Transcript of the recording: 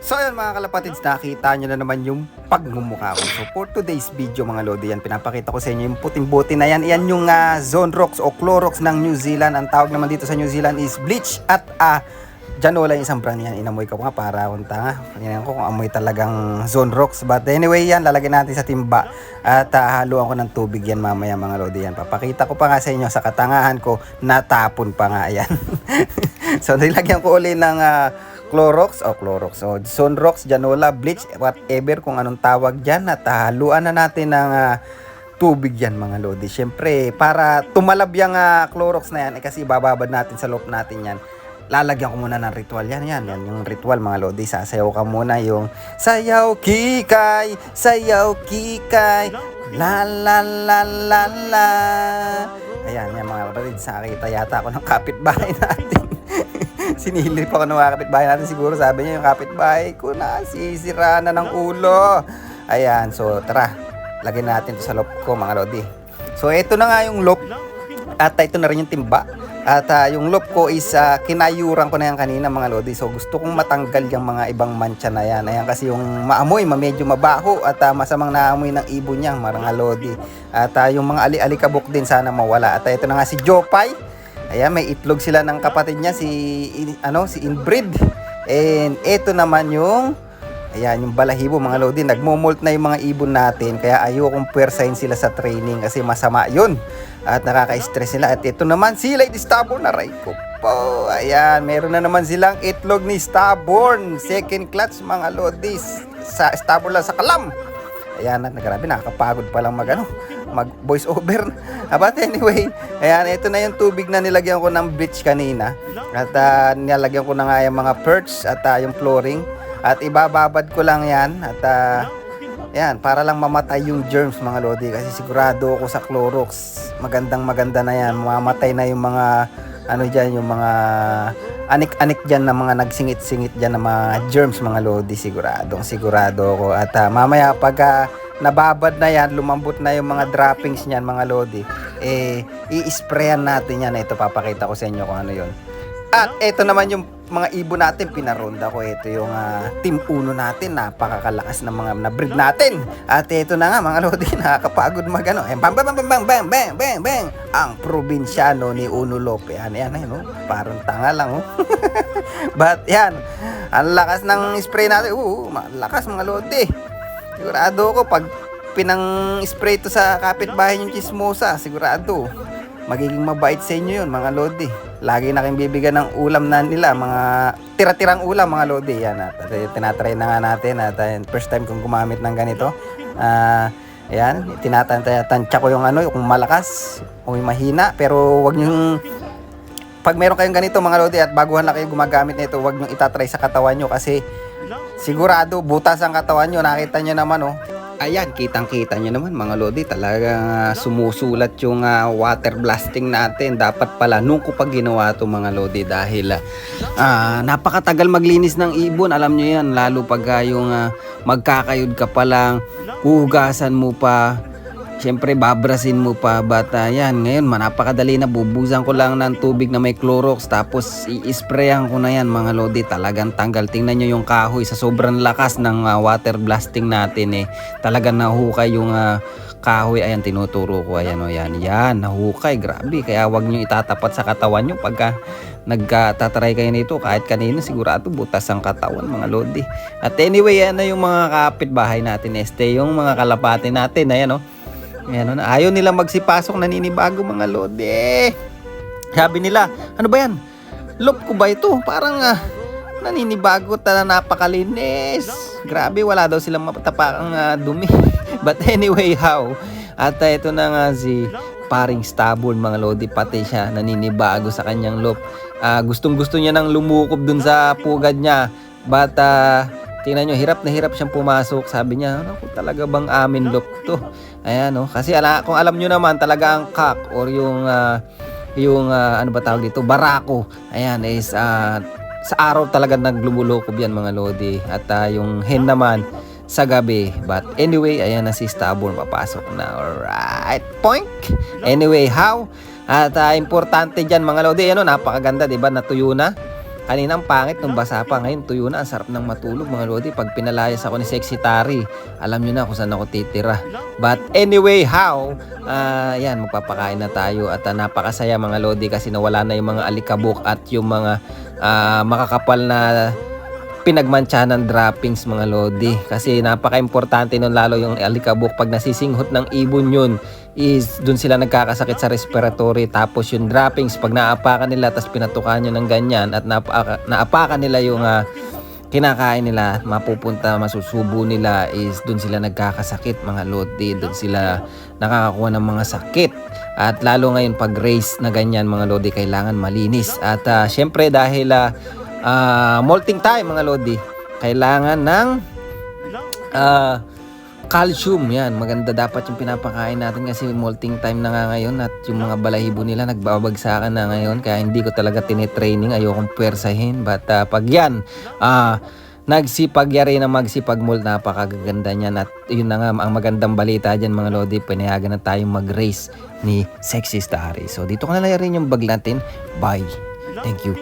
So ayun mga kalapatids, nakita nyo na naman yung pagmumukha ko. So for today's video mga lodi, yan pinapakita ko sa inyo yung puting buti na yan. Yan yung Zone Rocks o Clorox ng New Zealand. Ang tawag naman dito sa New Zealand is bleach at Janola yung isang brand yan. Inamoy ko nga para akong tanga. Tingnan ko kung amoy talagang Zone Rocks. But anyway yan, lalagyan natin sa timba. At haluan ko ng tubig yan mamaya mga lodi yan. Papakita ko pa nga sa inyo sa katangahan ko, natapon pa nga yan. So nilagyan ko uli ng Clorox o Clorox. So Zone Rocks, Janola, bleach, whatever kung anong tawag dyan. At haluan na natin ng tubig yan mga lodi. Siyempre para tumalab yung Clorox na yan, kasi bababad natin sa loob natin yan. Lalagyan ko muna ng ritual yan yung ritual mga lodi. Sasayaw ka muna yung sayaw kikay, sayaw kikay, la la la la la. Ayan yan mga lodi. Nakita yata ako ng kapitbahay natin. Sinilip ako ng mga kapitbahay natin. Siguro sabi niya yung kapitbahay ko na sisira na ng ulo. Ayan, so tara, lagyan natin to sa loob ko mga lodi. So ito na nga yung loop. At ito na rin yung timba. At yung loop ko is kinayuran ko na yan kanina mga lodi. So gusto kong matanggal yung mga ibang mancha na yan. Ayan, kasi yung maamoy, medyo mabaho at masamang naamoy ng ibon niya mga lodi. At yung mga ali-alikabok din sana mawala. At ito na nga si Jopay. Ayan, may itlog sila ng kapatid niya si Inbreed. And ito naman yung yung balahibo mga lodi. Nagmo-molt na yung mga ibon natin. Kaya ayokong puwersahin sila sa training kasi masama yun. At nakaka-stress sila. At ito naman si Lady Starborn. Aray ko po. Ayan, meron na naman silang itlog ni Starborn. Second clutch mga lodis. Sa Starborn lang sa kalam. Ayan, grabe, nakakapagod pa lang mag voice over. But anyway, ayan, ito na yung tubig na nilagyan ko ng bleach kanina. At nilagyan ko na nga yung mga perch at yung flooring. At ibababad ko lang yan. At yan, para lang mamatay yung germs mga lodi. Kasi sigurado ako sa Clorox, maganda na yan. Mamatay na yung mga yung mga anik-anik dyan na mga nagsingit-singit dyan na mga germs mga lodi. Sigurado ako. At mamaya pag nababad na yan, lumambot na yung mga droppings niyan mga lodi, i-sprayan natin yan. Ito, papakita ko sa inyo kung ano yun. At ito naman yung mga ibon natin, pinaronda ko. Ito yung team 1 natin, napakakalakas ng mga na-breed natin. At ito na nga mga lodi, nakakapagod bang bang bang bang bang bang bang bang, ang probinsyano ni Uno Lope. Yan, parang tanga lang But yan, ang lakas ng spray natin. Malakas mga lodi. Sigurado ko pag pinang-spray to sa kapitbahay yung chismosa, sigurado magiging mabait sa inyo yun mga lodi. Lagi na kayong bibigyan ng ulam na nila, mga tira-tirang ulam mga lodi. Yan, tinatry na nga natin. At first time kong gumamit ng ganito. Ayan, tinatansya ko yung kung malakas o mahina. Pero wag nyo, pag meron kayong ganito mga lodi at baguhan na kayo gumagamit nito, wag nyo itatry sa katawan nyo kasi sigurado butas ang katawan nyo. Nakita nyo naman ayan, kitang-kita nyo naman mga lodi, talagang sumusulat yung water blasting natin. Dapat pala nung ko pa ginawa to mga lodi dahil napakatagal maglinis ng ibon. Alam nyo yan, lalo pag yung magkakayod ka pa lang, hugasan mo pa, siyempre babrasin mo pa. But yan, ngayon napakadali na, bubusan ko lang ng tubig na may Clorox tapos i-sprayan ko na yan mga lodi. Talagang tanggal. Tingnan nyo yung kahoy sa sobrang lakas ng water blasting natin talagang nahukay yung kahoy. Ayan, tinuturo ko. Ayan yan, nahukay. Grabe, kaya wag nyo itatapat sa katawan nyo pagka nagtatry kayo nito. Kahit kanino, sigurado butas ang katawan mga lodi. At anyway, yan na yung mga kapitbahay natin. Yung mga kalapati natin. Ayan Ayan, ayaw nila magsipasok, naninibago mga lodi. Sabi nila, ano ba yan? Loop ko ba ito? Parang naninibago, napakalinis. Grabe, wala daw silang matapakang dumi. But anyway, how? At ito na nga si paring Starborn mga lodi, pati siya naninibago sa kanyang loop. Gustong gusto niya nang lumukob dun sa pugad niya. But tingnan nyo, hirap na hirap siyang pumasok. Sabi niya, talaga bang amin loop to? Ayan kasi kung alam nyo naman talaga ang cock or yung ano ba tawag dito, barako. Ayan is sa araw talaga naglumulokob yan mga lodi. At yung hen naman sa gabi. But anyway, ayan na si Starborn, papasok na. Alright, point. Anyway, how? At importante dyan mga lodi, napakaganda, diba? Natuyo na. Kanina ang pangit nung basa pa, ngayon tuyo na, ang sarap ng matulog mga lodi. Pag pinalayas ako ni Sexy Tari, alam nyo na kung saan ako titira. But anyway, yan, magpapakain na tayo at napakasaya mga lodi kasi nawala na yung mga alikabok at yung mga makakapal na pinagmantsa ng droppings mga lodi. Kasi napaka-importante nun, lalo yung alikabok pag nasisinghot ng ibon yun is dun sila nagkakasakit sa respiratory. Tapos yung droppings pag naapakan nila tapos pinatukan nyo ng ganyan at naapakan nila yung kinakain nila, mapupunta, masusubo nila is dun sila nagkakasakit mga lodi. Dun sila nakakakuha ng mga sakit. At lalo ngayon pag race na ganyan mga lodi, kailangan malinis. At syempre dahil molting time mga lodi, kailangan ng calcium. Yan, maganda dapat yung pinapakain natin kasi molting time na nga ngayon at yung mga balahibo nila nagbabagsakan na ngayon, kaya hindi ko talaga tinitraining, ayokong pwersahin. But pag yan nagsipagyari na magsipagmold, napakaganda niyan. At yun na nga ang magandang balita dyan mga lodi, pinayagan na tayong mag-race ni Sexy Tari. So dito ko na rin yung bag natin. Bye, thank you.